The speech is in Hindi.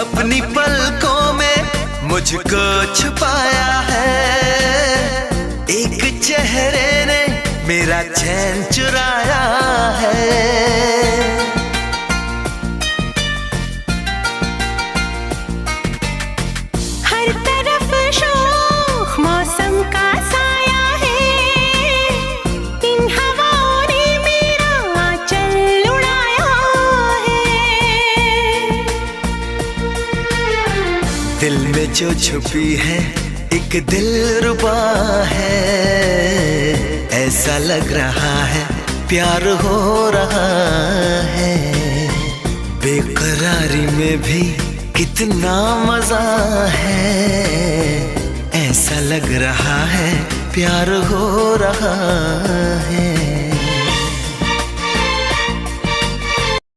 अपनी पलकों में मुझको छुपाया है, एक चेहरे ने मेरा चैन चुराया है। हर तरफ शोख मौसम का साया है, इन हवाओं ने मेरा आंचल उड़ाया है। दिल में जो छुपी है एक दिलरुबा है, ऐसा लग रहा है प्यार हो रहा है। बेकरारी में भी कितना मजा है, ऐसा लग रहा है प्यार हो रहा है।